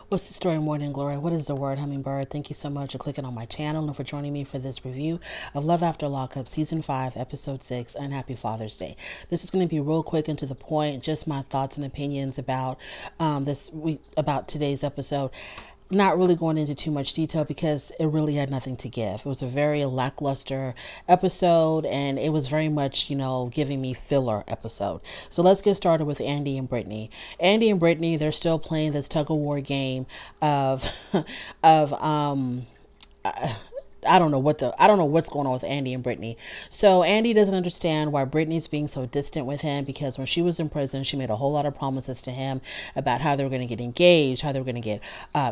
What's the story, Morning Glory? What is the word, Hummingbird? Thank you so much for clicking on my channel and for joining me for this review of Love After Lockup, Season 5, Episode 6, and Happy Father's Day. This is going to be real quick and to the point, just my thoughts and opinions about about today's episode. Not really going into too much detail because it really had nothing to give. It was a very lackluster episode and it was very much, giving me filler episode. So let's get started with Andy and Britney. Andy and Britney, they're still playing this tug of war game of, I don't know what's going on with Andy and Britney. So Andy doesn't understand why Britney's being so distant with him, because when she was in prison, she made a whole lot of promises to him about how they were going to get engaged, how they were going to get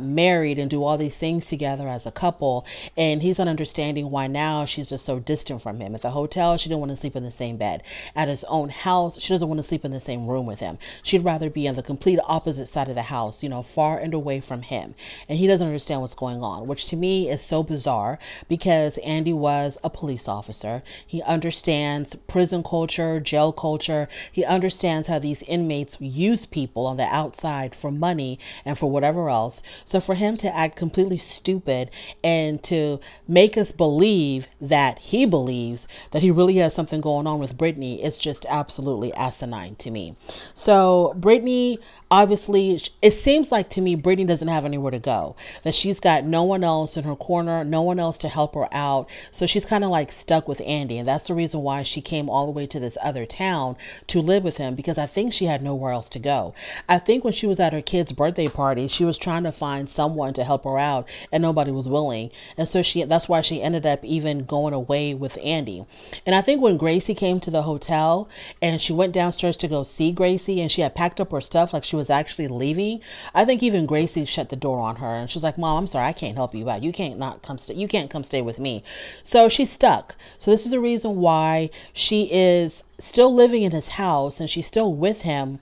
married and do all these things together as a couple. And he's not understanding why now she's just so distant from him. At the hotel, she didn't want to sleep in the same bed. At his own house, she doesn't want to sleep in the same room with him. She'd rather be on the complete opposite side of the house, far and away from him. And he doesn't understand what's going on, which to me is so bizarre, because Andy was a police officer. He understands prison culture, jail culture. He understands how these inmates use people on the outside for money and for whatever else. So for him to act completely stupid and to make us believe that he believes that he really has something going on with Britney, it's just absolutely asinine to me. So Britney, obviously, it seems like to me, Britney doesn't have anywhere to go, that she's got no one else in her corner, no one else to help her out. So she's kind of like stuck with Andy. And that's the reason why she came all the way to this other town to live with him, because I think she had nowhere else to go. I think when she was at her kid's birthday party, she was trying to find someone to help her out and nobody was willing. And so that's why she ended up even going away with Andy. And I think when Gracie came to the hotel and she went downstairs to go see Gracie and she had packed up her stuff like she was actually leaving, I think even Gracie shut the door on her and she was like, "Mom, I'm sorry, I can't help you out. You can't come stay with me." So she's stuck. So this is the reason why she is still living in his house and she's still with him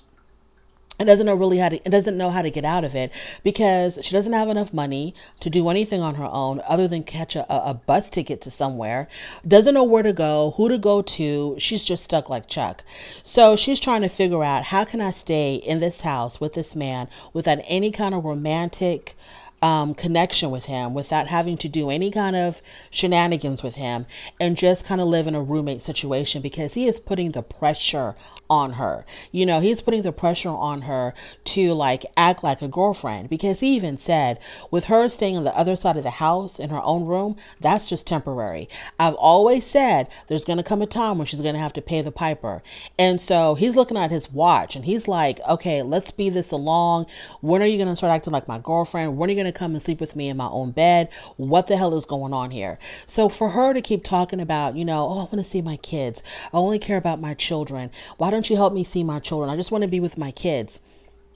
and doesn't know how to get out of it, because she doesn't have enough money to do anything on her own other than catch a bus ticket to somewhere. Doesn't know where to go, who to go to. She's just stuck like Chuck. So she's trying to figure out, how can I stay in this house with this man without any kind of romantic connection with him, without having to do any kind of shenanigans with him, and just kind of live in a roommate situation, because he is putting the pressure on her. He's putting the pressure on her to like act like a girlfriend, because he even said with her staying on the other side of the house in her own room, that's just temporary. I've always said there's going to come a time when she's going to have to pay the piper. And so he's looking at his watch and he's like, okay, let's speed this along. When are you going to start acting like my girlfriend? When are you going to come and sleep with me in my own bed? What the hell is going on here? So for her to keep talking about, oh, I want to see my kids. I only care about my children. Why don't you help me see my children? I just want to be with my kids.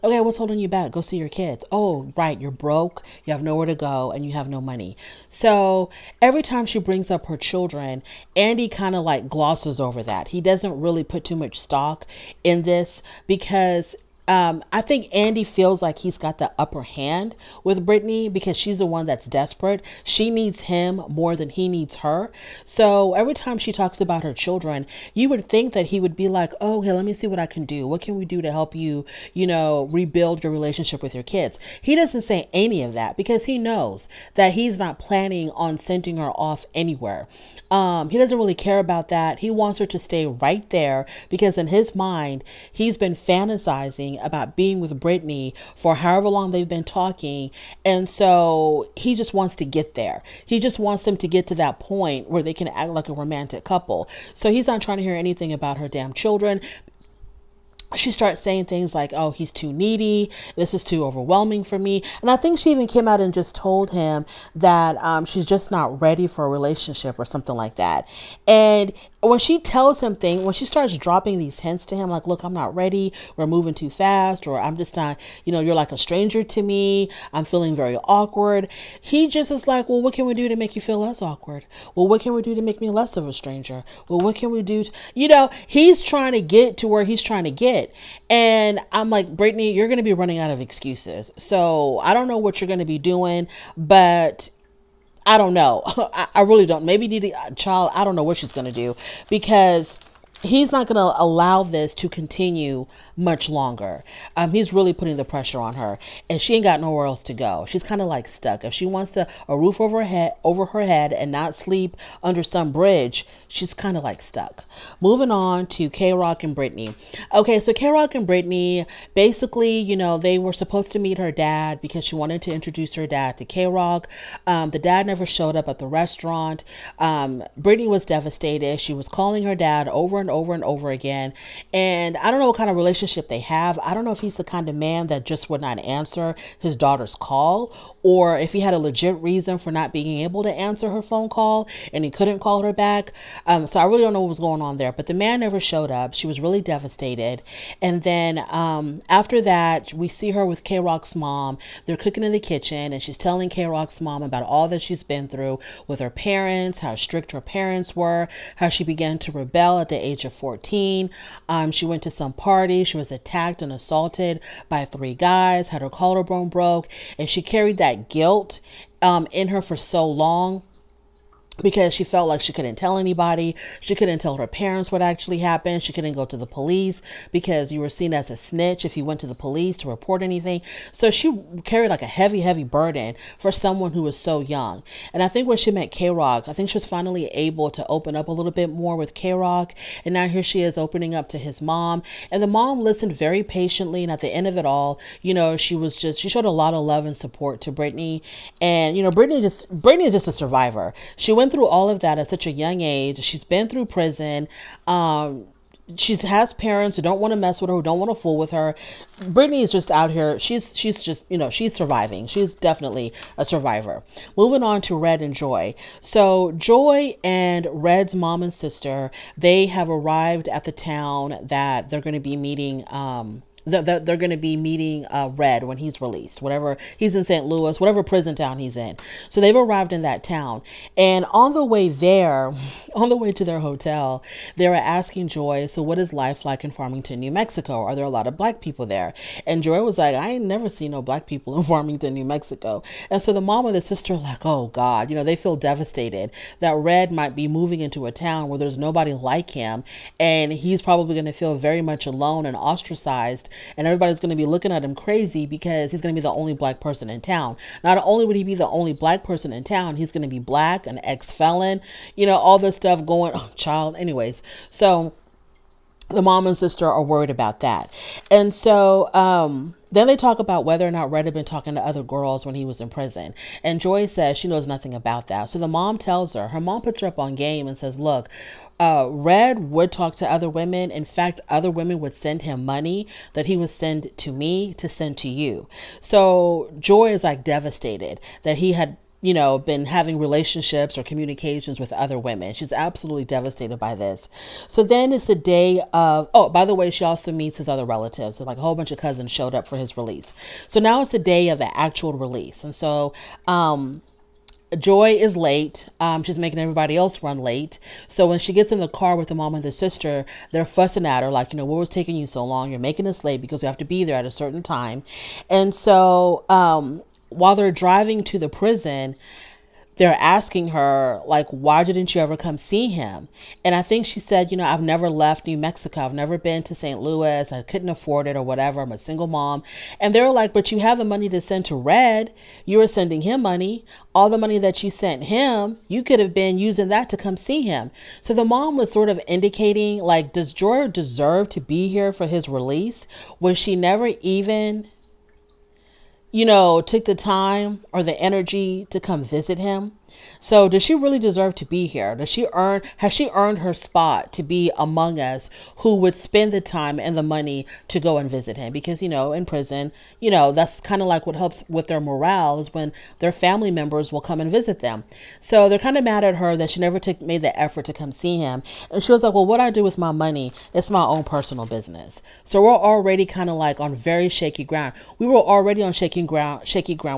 Okay, what's holding you back? Go see your kids. Oh, right, you're broke, you have nowhere to go, and you have no money. So every time she brings up her children, Andy kind of like glosses over that. He doesn't really put too much stock in this, because I think Andy feels like he's got the upper hand with Britney, because she's the one that's desperate. She needs him more than he needs her. So every time she talks about her children, you would think that he would be like, oh, hey, let me see what I can do. What can we do to help you, rebuild your relationship with your kids? He doesn't say any of that, because he knows that he's not planning on sending her off anywhere. He doesn't really care about that. He wants her to stay right there, because in his mind, he's been fantasizing about being with Britney for however long they've been talking. And so he just wants to get there. He just wants them to get to that point where they can act like a romantic couple. So he's not trying to hear anything about her damn children. She starts saying things like, oh, he's too needy. This is too overwhelming for me. And I think she even came out and just told him that she's just not ready for a relationship or something like that. And when she tells him things, when she starts dropping these hints to him, like, look, I'm not ready, we're moving too fast, or I'm just not, you're like a stranger to me, I'm feeling very awkward. He just is like, well, what can we do to make you feel less awkward? Well, what can we do to make me less of a stranger? Well, what can we do? He's trying to get to where he's trying to get. And I'm like, Britney, you're going to be running out of excuses. So I don't know what you're going to be doing, but I don't know. I really don't. Maybe need a child. I don't know what she's going to do, because he's not going to allow this to continue much longer. He's really putting the pressure on her, and she ain't got nowhere else to go. She's kind of like stuck. If she wants a roof over her head and not sleep under some bridge, she's kind of like stuck. Moving on to Krock and Britney. Okay, so Krock and Britney, basically, you know, they were supposed to meet her dad because she wanted to introduce her dad to Krock. The dad never showed up at the restaurant. Britney was devastated. She was calling her dad over and over and over again. And I don't know what kind of relationship they have. I don't know if he's the kind of man that just would not answer his daughter's call, or if he had a legit reason for not being able to answer her phone call and he couldn't call her back. So I really don't know what was going on there, but the man never showed up. She was really devastated. And then after that, we see her with Krock's mom. They're cooking in the kitchen, and she's telling Krock's mom about all that she's been through with her parents, how strict her parents were, how she began to rebel at the age of 14. She went to some party. She was attacked and assaulted by 3 guys, had her collarbone broke, and she carried that guilt in her for so long, because she felt like she couldn't tell anybody. She couldn't tell her parents what actually happened. She couldn't go to the police because you were seen as a snitch if you went to the police to report anything. So she carried like a heavy, heavy burden for someone who was so young. And I think when she met Krock, I think she was finally able to open up a little bit more with Krock. And now here she is opening up to his mom. And the mom listened very patiently. And at the end of it all, you know, she showed a lot of love and support to Britney. And, you know, Britney is just a survivor. She went through all of that at such a young age. She's been through prison. She has parents who don't want to mess with her, who don't want to fool with her. Britney is just out here. She's just, you know, she's surviving. She's definitely a survivor. Moving on to Red and Joy. So Joy and Red's mom and sister, they have arrived at the town that they're going to be meeting, they're going to be meeting Red when he's released, whatever he's in St. Louis, whatever prison town he's in. So they've arrived in that town, and on the way to their hotel, they were asking Joy, so what is life like in Farmington, New Mexico? Are there a lot of black people there? And Joy was like, I ain't never seen no black people in Farmington, New Mexico. And so the mom and the sister are like, oh God, you know, they feel devastated that Red might be moving into a town where there's nobody like him, and he's probably going to feel very much alone and ostracized. And everybody's going to be looking at him crazy because he's going to be the only black person in town. Not only would he be the only black person in town, he's going to be black, an ex-felon, you know, all this stuff going on. Child. Anyways, so the mom and sister are worried about that. And so then they talk about whether or not Red had been talking to other girls when he was in prison. And Joy says she knows nothing about that. So the mom tells her mom puts her up on game and says, look, Red would talk to other women. In fact, other women would send him money that he would send to me to send to you. So Joy is like devastated that he had, you know, been having relationships or communications with other women. She's absolutely devastated by this. So then it's the day of, oh, by the way, she also meets his other relatives. So like a whole bunch of cousins showed up for his release. So now it's the day of the actual release. And so, Joy is late. She's making everybody else run late. So when she gets in the car with the mom and the sister, they're fussing at her like, you know, what was taking you so long? You're making us late because we have to be there at a certain time. And so while they're driving to the prison, they're asking her, like, why didn't you ever come see him? And I think she said, you know, I've never left New Mexico. I've never been to St. Louis. I couldn't afford it or whatever. I'm a single mom. And they're like, but you have the money to send to Red. You were sending him money. All the money that you sent him, you could have been using that to come see him. So the mom was sort of indicating, like, does Joy deserve to be here for his release when she never even, you know, took the time or the energy to come visit him? So does she really deserve to be here? Has she earned her spot to be among us who would spend the time and the money to go and visit him? Because, you know, in prison, you know, that's kind of like what helps with their morale is when their family members will come and visit them. So they're kind of mad at her that she never made the effort to come see him. And she was like, well, what I do with my money, it's my own personal business. So we're already kind of like on very shaky ground. We were already on shaky ground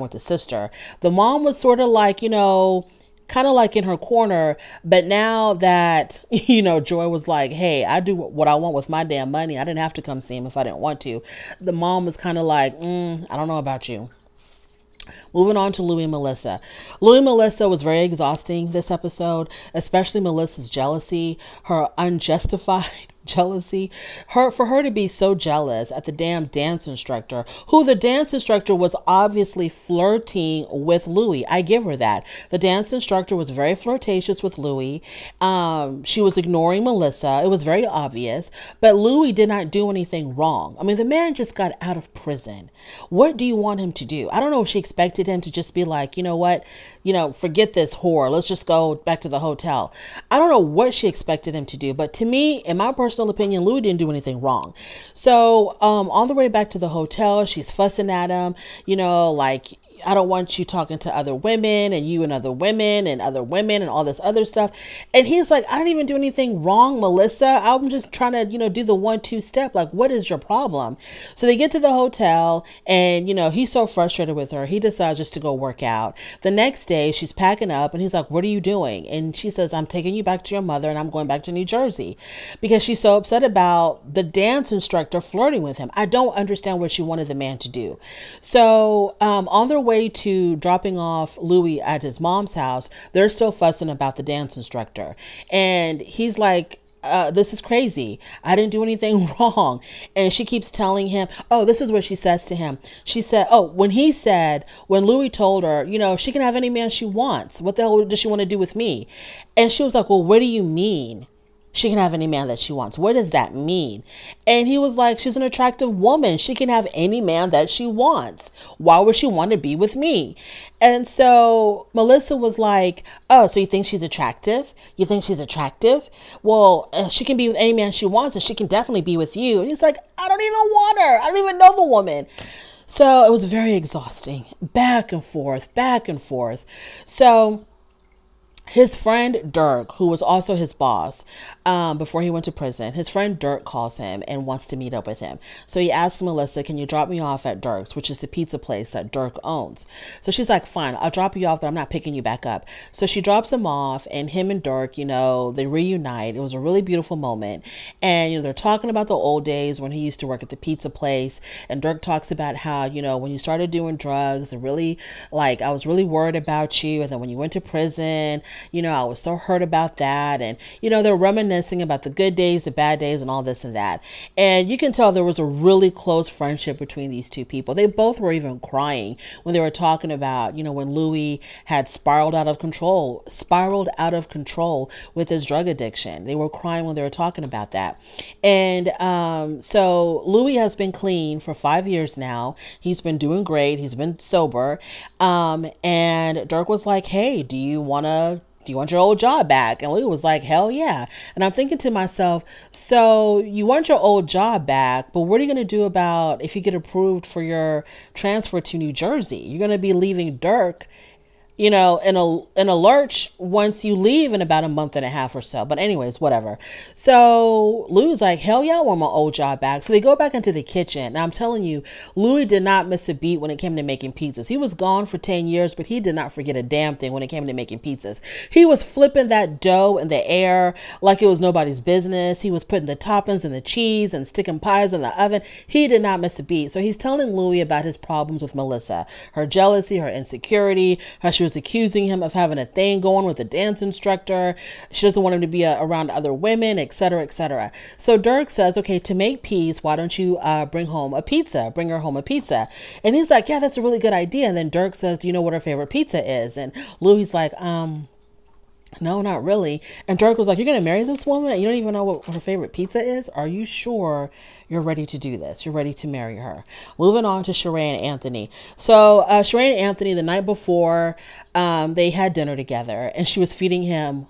with the sister. The mom was sort of like, you know, kind of like in her corner. But now that, you know, Joy was like, hey, I do what I want with my damn money. I didn't have to come see him if I didn't want to. The mom was kind of like, I don't know about you. Moving on to Louie and Melissa. Louie and Melissa was very exhausting this episode, especially Melissa's jealousy, her unjustified jealousy. For her to be so jealous at the damn dance instructor, who the dance instructor was obviously flirting with Louie. I give her that. The dance instructor was very flirtatious with Louie. She was ignoring Melissa. It was very obvious. But Louie did not do anything wrong. I mean, the man just got out of prison. What do you want him to do? I don't know if she expected him to just be like, you know what, forget this whore. Let's just go back to the hotel. I don't know what she expected him to do, but to me, in my personal opinion, Louie didn't do anything wrong. So, on the way back to the hotel, she's fussing at him, like, I don't want you talking to other women and you and other women and all this other stuff. And he's like, I didn't even do anything wrong, Melissa. I'm just trying to, do the 1-2 step. Like, what is your problem? So they get to the hotel and, he's so frustrated with her. He decides just to go work out. The next day she's packing up and he's like, what are you doing? And she says, I'm taking you back to your mother and I'm going back to New Jersey, because she's so upset about the dance instructor flirting with him. I don't understand what she wanted the man to do. So, on their way to dropping off Louie at his mom's house, they're still fussing about the dance instructor. And he's like, this is crazy. I didn't do anything wrong. And she keeps telling him, oh, this is what she says to him. She said, when Louie told her, she can have any man she wants. What the hell does she want to do with me? And she was like, well, what do you mean? She can have any man that she wants. What does that mean? And he was like, she's an attractive woman. She can have any man that she wants. Why would she want to be with me? And so Melissa was like, oh, so you think she's attractive? You think she's attractive? Well, she can be with any man she wants and she can definitely be with you. And he's like, I don't even want her. I don't even know the woman. So it was very exhausting. Back and forth, back and forth. So his friend Dirk, who was also his boss before he went to prison, his friend Dirk calls him and wants to meet up with him. So he asks Melissa, can you drop me off at Dirk's, which is the pizza place that Dirk owns? So she's like, fine, I'll drop you off, but I'm not picking you back up. So she drops him off and him and Dirk, they reunite. It was a really beautiful moment. And, they're talking about the old days when he used to work at the pizza place. And Dirk talks about how, when you started doing drugs, I was really worried about you. And then when you went to prison, I was so hurt about that. And, they're reminiscing about the good days, the bad days, and all this and that. And you can tell there was a really close friendship between these two people. They both were even crying when they were talking about, when Louie had spiraled out of control with his drug addiction. They were crying when they were talking about that. And so Louie has been clean for 5 years now. He's been doing great. He's been sober. And Dirk was like, hey, do you want your old job back? And Louie was like, hell yeah. And I'm thinking to myself, so you want your old job back, but what are you going to do about if you get approved for your transfer to New Jersey? You're going to be leaving Dirk, in a lurch once you leave in about a month and a half or so. But anyways, whatever. So Louie's like, hell yeah, I want my old job back. So they go back into the kitchen. Now I'm telling you, Louie did not miss a beat when it came to making pizzas. He was gone for 10 years, but he did not forget a damn thing when it came to making pizzas. He was flipping that dough in the air like it was nobody's business. He was putting the toppings and the cheese and sticking pies in the oven. He did not miss a beat. So he's telling Louie about his problems with Melissa, her jealousy, her insecurity, how she was accusing him of having a thing going with the dance instructor. She doesn't want him to be around other women, etc., etc. So Dirk says, okay, to make peace, why don't you bring her home a pizza? And he's like, yeah, that's a really good idea. And then Dirk says, do you know what her favorite pizza is? And Louie's like, no, not really. And Dirk was like, you're going to marry this woman? You don't even know what her favorite pizza is? Are you sure you're ready to do this? You're ready to marry her? Moving on to Sheree and Anthony. So Sheree and Anthony, the night before, they had dinner together and she was feeding him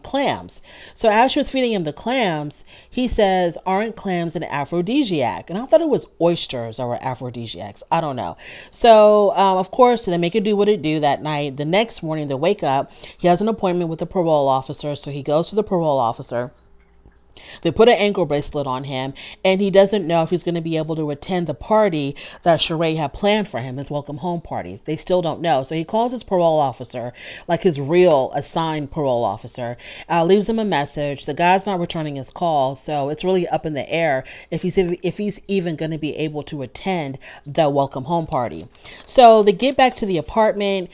clams. So as she was feeding him the clams, he says, aren't clams an aphrodisiac? And I thought it was oysters that were aphrodisiacs. I don't know. So, of course, they make it do what it do that night. The next morning, they wake up. He has an appointment with the parole officer. So he goes to the parole officer. They put an ankle bracelet on him, and he doesn't know if he's going to be able to attend the party that Sheree had planned for him, his welcome home party. They still don't know. So he calls his parole officer, like his real assigned parole officer, leaves him a message. The guy's not returning his call, so it's really up in the air if he's even going to be able to attend the welcome home party. So they get back to the apartment.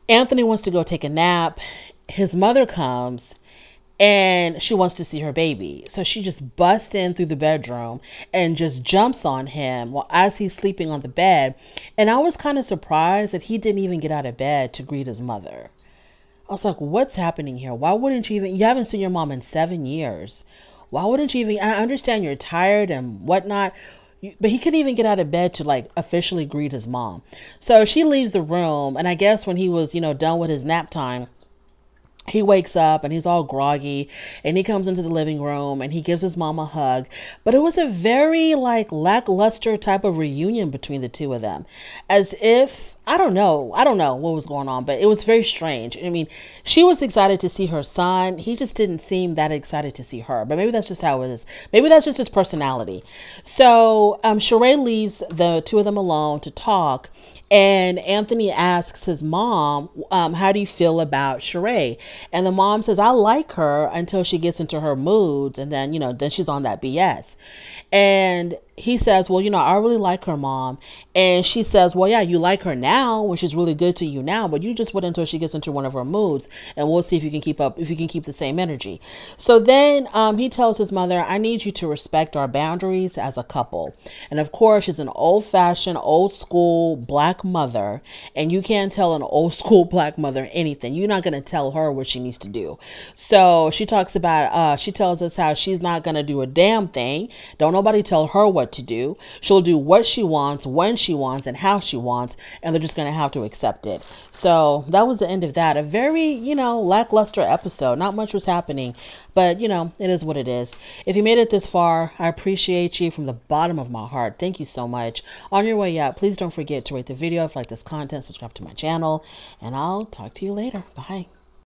Anthony wants to go take a nap. His mother comes. and she wants to see her baby. So she just busts in through the bedroom and just jumps on him while as he's sleeping on the bed. And I was kind of surprised that he didn't even get out of bed to greet his mother. I was like, what's happening here? Why wouldn't you even, you haven't seen your mom in 7 years. Why wouldn't you even, I understand you're tired and whatnot, but he couldn't even get out of bed to like officially greet his mom. So she leaves the room, and I guess when he was, done with his nap time, he wakes up and he's all groggy, and he comes into the living room and he gives his mom a hug. But it was a very like lackluster type of reunion between the two of them, as if, I don't know what was going on, but it was very strange. I mean, she was excited to see her son. He just didn't seem that excited to see her, but maybe that's just how it is. Maybe that's just his personality. So Sheree leaves the two of them alone to talk. And Anthony asks his mom, how do you feel about Sheree? And the mom says, I like her until she gets into her moods. And then, then she's on that BS. And he says, well, I really like her, Mom. And she says, well, yeah, you like her now when she's really good to you now, but you just wait until she gets into one of her moods, and we'll see if you can keep up, if you can keep the same energy. So then he tells his mother, I need you to respect our boundaries as a couple. And of course, she's an old-fashioned, old-school black mother, and you can't tell an old-school black mother anything. You're not going to tell her what she needs to do. So she talks about, she tells us how she's not going to do a damn thing. Don't nobody tell her what to do. She'll do what she wants, when she wants, and how she wants, and they're just going to have to accept it. So that was the end of that. A very, lackluster episode. Not much was happening, but it is what it is. If you made it this far, I appreciate you from the bottom of my heart. Thank you so much. On your way out, please don't forget to rate the video if you like this content, subscribe to my channel, and I'll talk to you later. Bye.